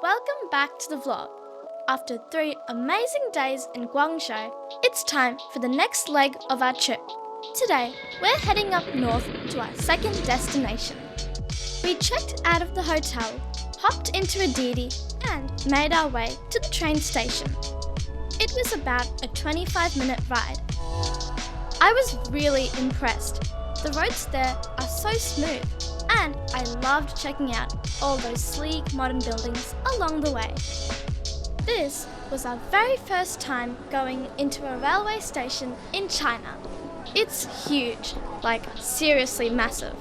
Welcome back to the vlog. After 3 amazing days in Guangzhou, it's time for the next leg of our trip. Today, we're heading up north to our second destination. We checked out of the hotel, hopped into a Didi, and made our way to the train station. It was about a 25-minute ride. I was really impressed. The roads there are so smooth, and I loved checking out all those sleek modern buildings along the way. This was our very first time going into a railway station in China. It's huge, like seriously massive.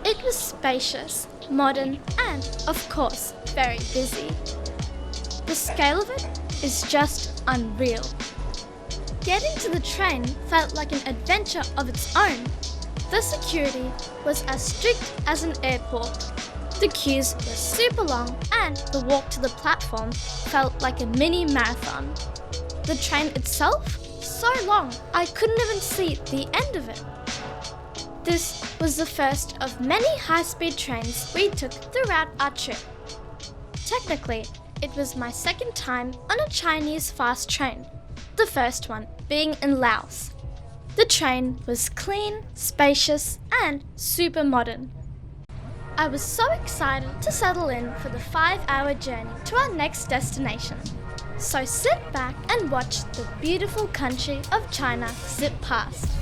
It was spacious, modern, and of course, very busy. The scale of it is just unreal. Getting to the train felt like an adventure of its own. The security was as strict as an airport. The queues were super long and the walk to the platform felt like a mini marathon. The train itself? So long, I couldn't even see the end of it. This was the first of many high-speed trains we took throughout our trip. Technically, it was my second time on a Chinese fast train, the first one being in Laos. The train was clean, spacious, and super modern. I was so excited to settle in for the 5-hour journey to our next destination. So sit back and watch the beautiful country of China zip past.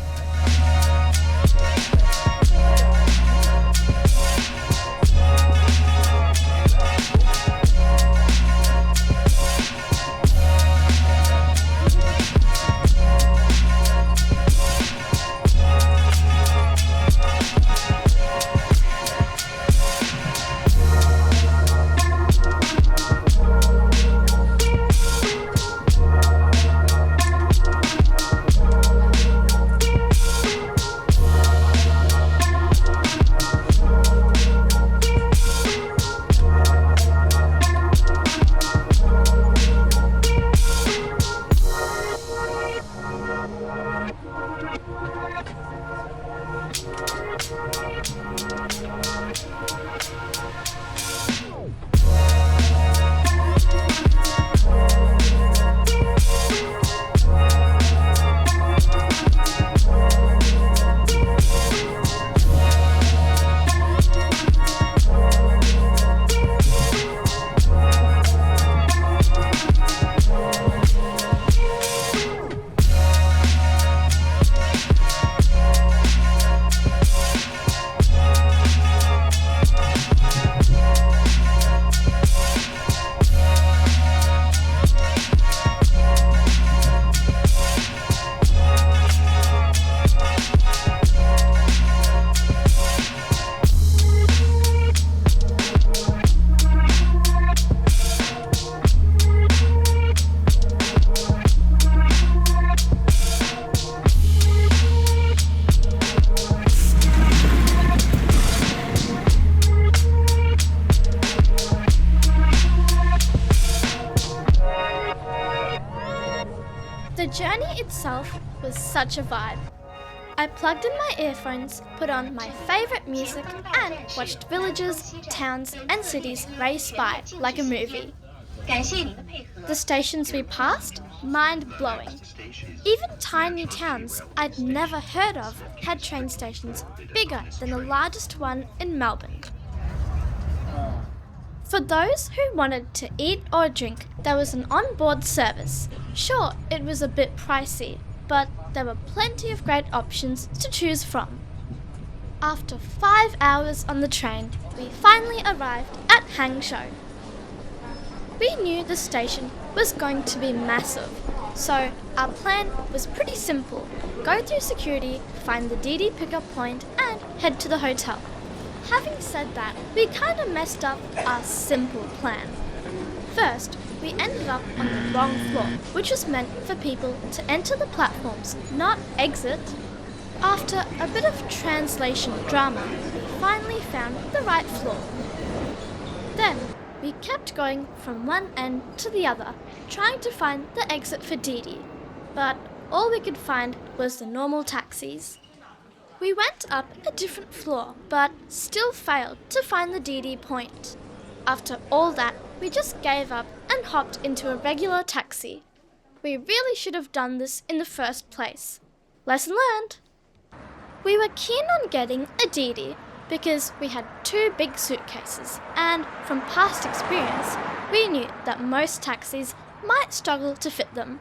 The journey itself was such a vibe. I plugged in my earphones, put on my favourite music, and watched villages, towns, and cities race by like a movie. The stations we passed, mind-blowing. Even tiny towns I'd never heard of had train stations bigger than the largest one in Melbourne. For those who wanted to eat or drink, there was an on-board service. Sure, it was a bit pricey, but there were plenty of great options to choose from. After 5 hours on the train, we finally arrived at Hangzhou. We knew the station was going to be massive, so our plan was pretty simple. Go through security, find the Didi pickup point, and head to the hotel. Having said that, we kind of messed up our simple plan. First, we ended up on the wrong floor, which was meant for people to enter the platforms, not exit. After a bit of translation drama, we finally found the right floor. Then, we kept going from one end to the other, trying to find the exit for Didi. But all we could find was the normal taxis. We went up a different floor, but still failed to find the Didi point. After all that, we just gave up and hopped into a regular taxi. We really should have done this in the first place. Lesson learned. We were keen on getting a Didi because we had 2 big suitcases, and from past experience, we knew that most taxis might struggle to fit them.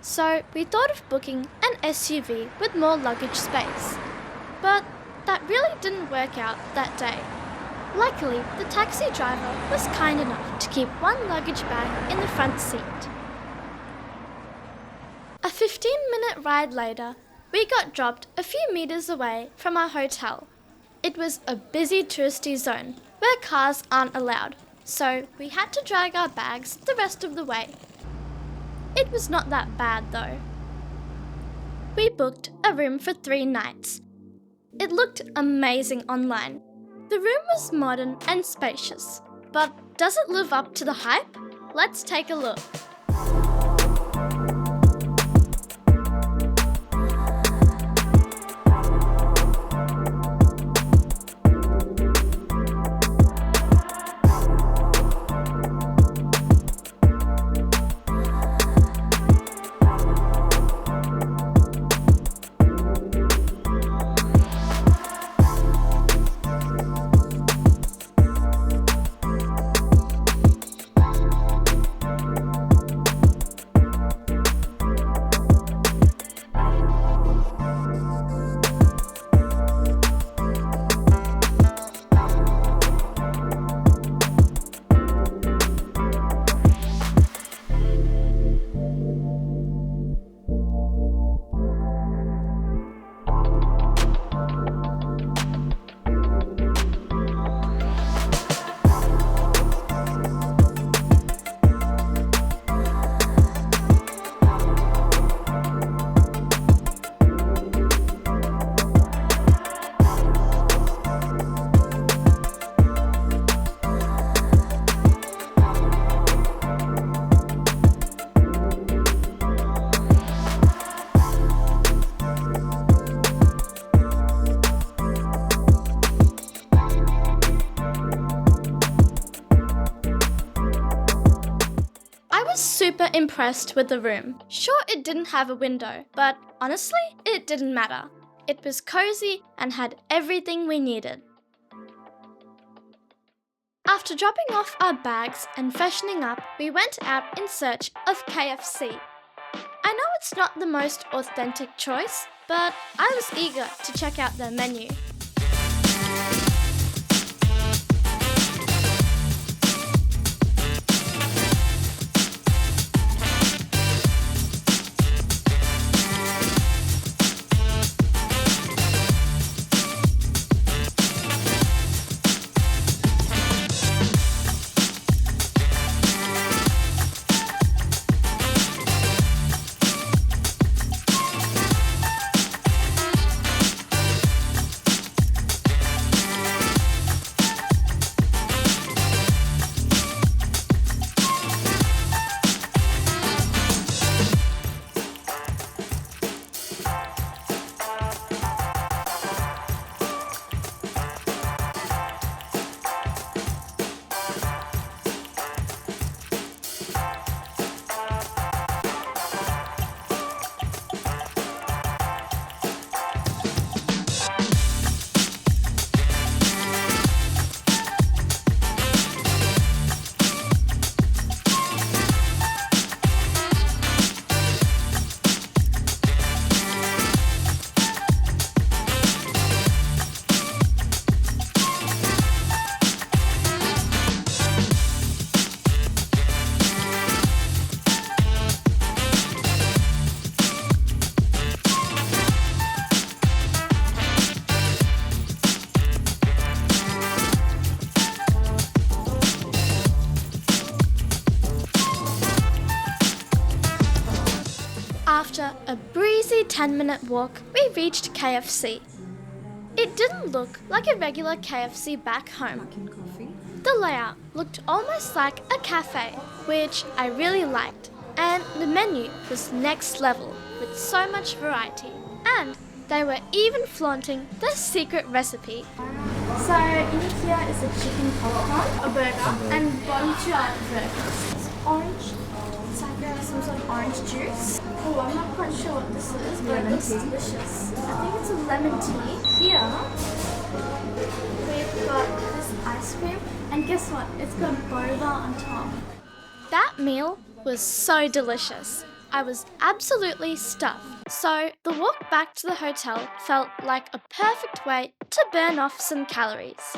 So we thought of booking an SUV with more luggage space. But that really didn't work out that day. Luckily, the taxi driver was kind enough to keep 1 luggage bag in the front seat. A 15-minute ride later, we got dropped a few meters away from our hotel. It was a busy touristy zone where cars aren't allowed, so we had to drag our bags the rest of the way. It was not that bad though. We booked a room for 3 nights. It looked amazing online. The room was modern and spacious, but does it live up to the hype? Let's take a look. Super impressed with the room. Sure, it didn't have a window, but honestly, it didn't matter. It was cozy and had everything we needed. After dropping off our bags and freshening up, we went out in search of KFC. I know it's not the most authentic choice, but I was eager to check out their menu. After a breezy 10-minute walk, we reached KFC. It didn't look like a regular KFC back home. The layout looked almost like a cafe, which I really liked, and the menu was next level with so much variety. And they were even flaunting their secret recipe. So in here is a chicken popcorn, a burger, and a bunch of burgers. It's orange. It's like some sort of orange juice. Oh, I'm not quite sure what this is, but it looks delicious. I think it's a lemon tea. Here, we've got this ice cream, and guess what? It's got boba on top. That meal was so delicious. I was absolutely stuffed. So the walk back to the hotel felt like a perfect way to burn off some calories.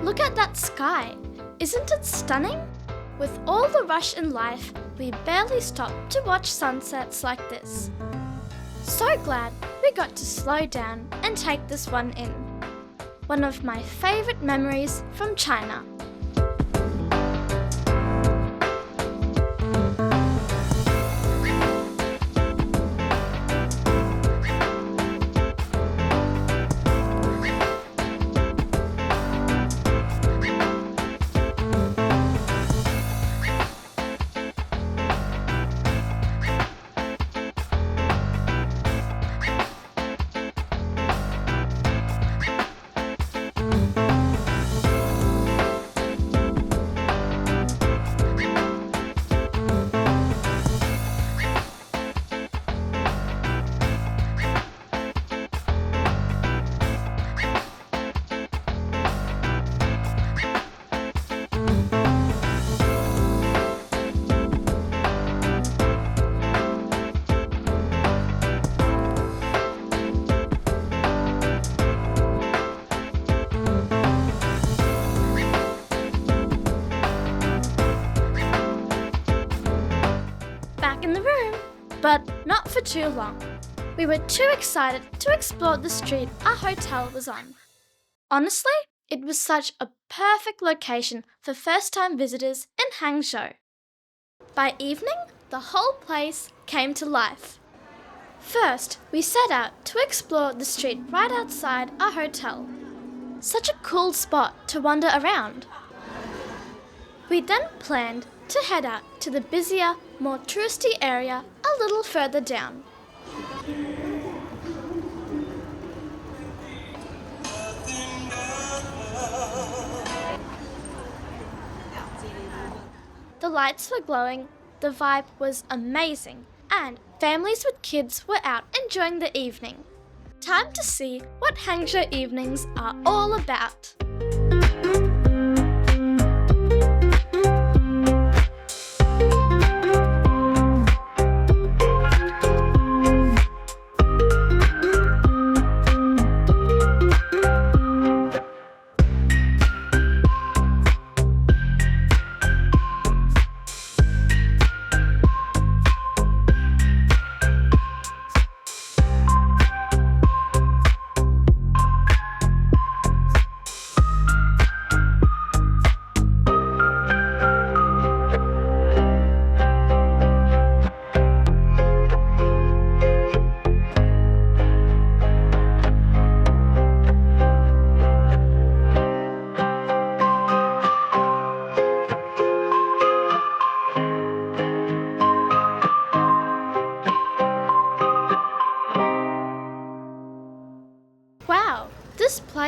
Look at that sky! Isn't it stunning? With all the rush in life, we barely stop to watch sunsets like this. So glad we got to slow down and take this one in. One of my favorite memories from China. But not for too long. We were too excited to explore the street our hotel was on. Honestly, it was such a perfect location for first-time visitors in Hangzhou. By evening, the whole place came to life. First, we set out to explore the street right outside our hotel. Such a cool spot to wander around. We then planned to head out to the busier, more touristy area a little further down. The lights were glowing, the vibe was amazing, and families with kids were out enjoying the evening. Time to see what Hangzhou evenings are all about.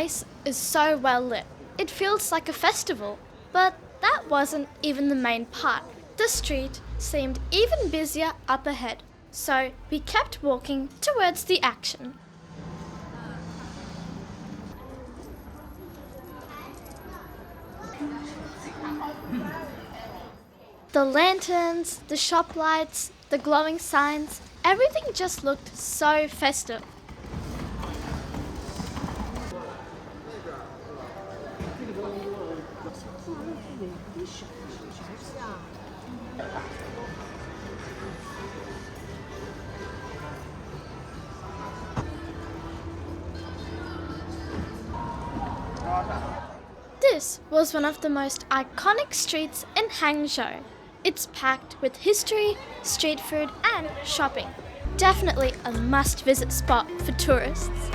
place is so well lit. It feels like a festival. But that wasn't even the main part. The street seemed even busier up ahead, so we kept walking towards the action. The lanterns, the shop lights, the glowing signs, everything just looked so festive. This was one of the most iconic streets in Hangzhou. It's packed with history, street food and shopping. Definitely a must-visit spot for tourists.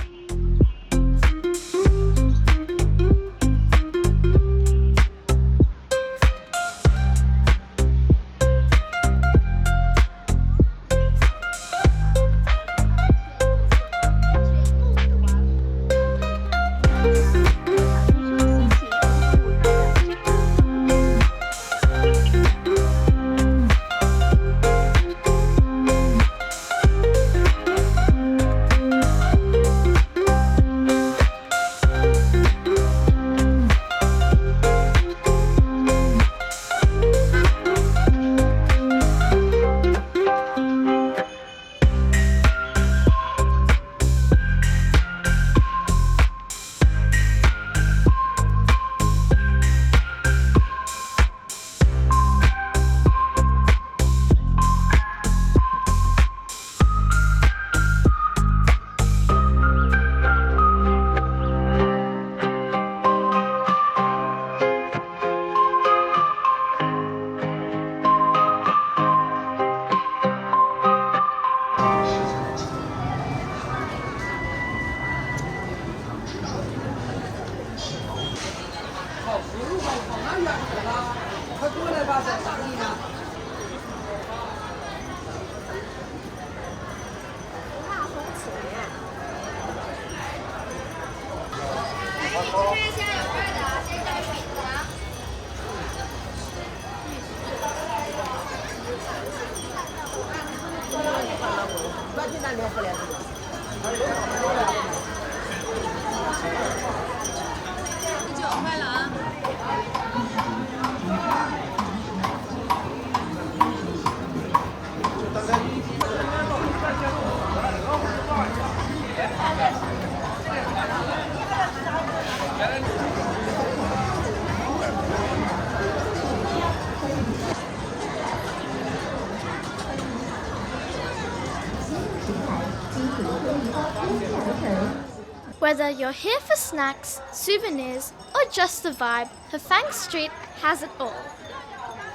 Whether you're here for snacks, souvenirs, or just the vibe, Hefang Street has it all.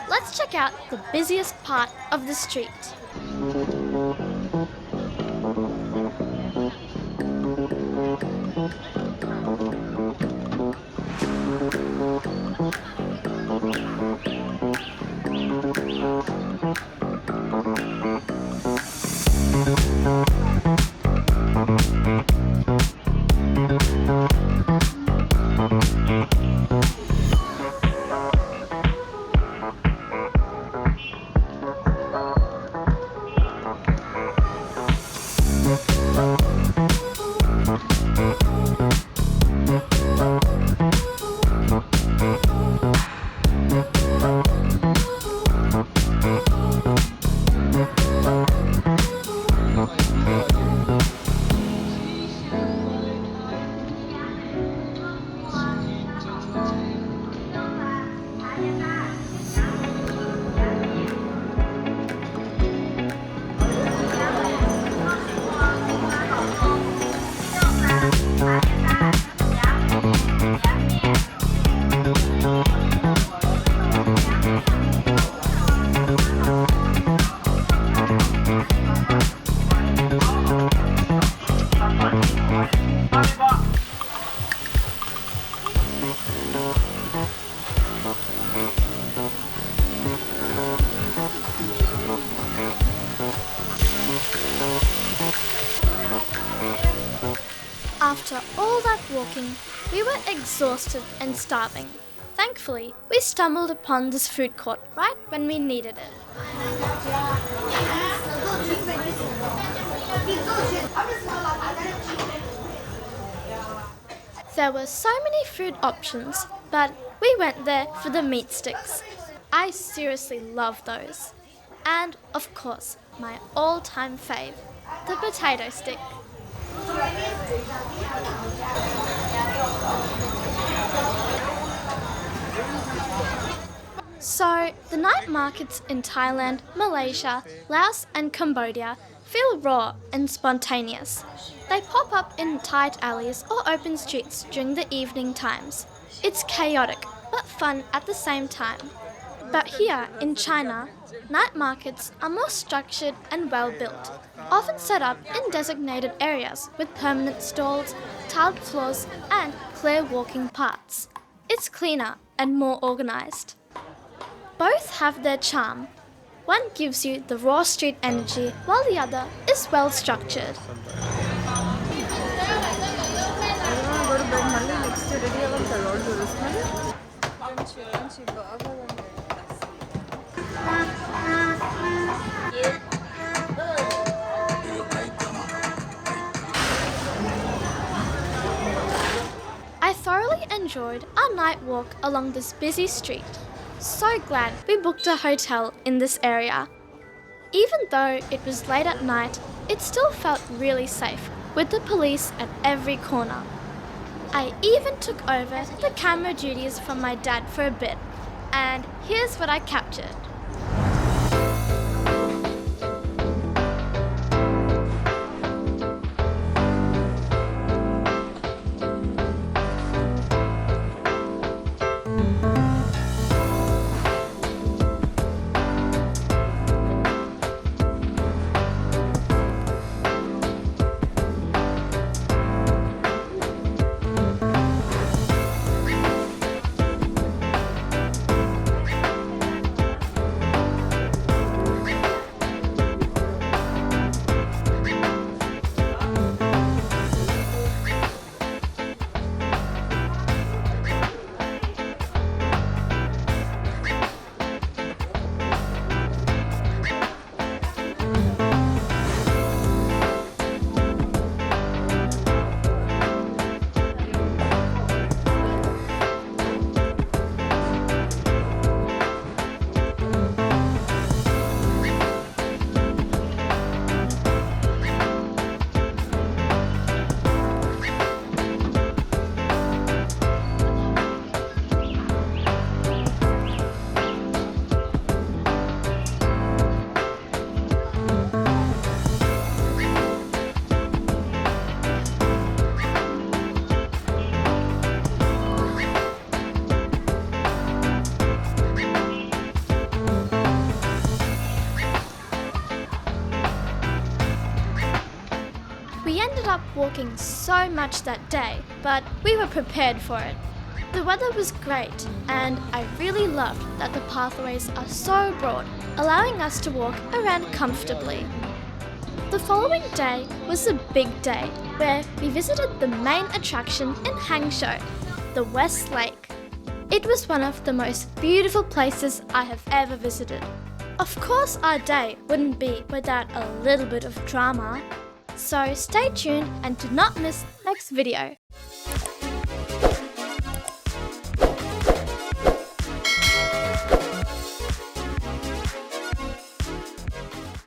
Let's check out the busiest part of the street. After all that walking, We were exhausted and starving. Thankfully, we stumbled upon this food court right when we needed it. There were so many food options, but we went there for the meat sticks. I seriously love those. And, of course, my all-time fave, the potato stick. So, the night markets in Thailand, Malaysia, Laos and Cambodia feel raw and spontaneous. They pop up in tight alleys or open streets during the evening times. It's chaotic, but fun at the same time. But here in China, night markets are more structured and well built, often set up in designated areas with permanent stalls, tiled floors and clear walking paths. It's cleaner and more organised. Both have their charm. One gives you the raw street energy, while the other is well structured. I thoroughly enjoyed our night walk along this busy street. So glad we booked a hotel in this area. Even though it was late at night, it still felt really safe with the police at every corner. I even took over the camera duties from my dad for a bit, and here's what I captured. We ended up walking so much that day, but we were prepared for it. The weather was great, and I really loved that the pathways are so broad, allowing us to walk around comfortably. The following day was a big day, where we visited the main attraction in Hangzhou, the West Lake. It was one of the most beautiful places I have ever visited. Of course, our day wouldn't be without a little bit of drama. So stay tuned and do not miss next video.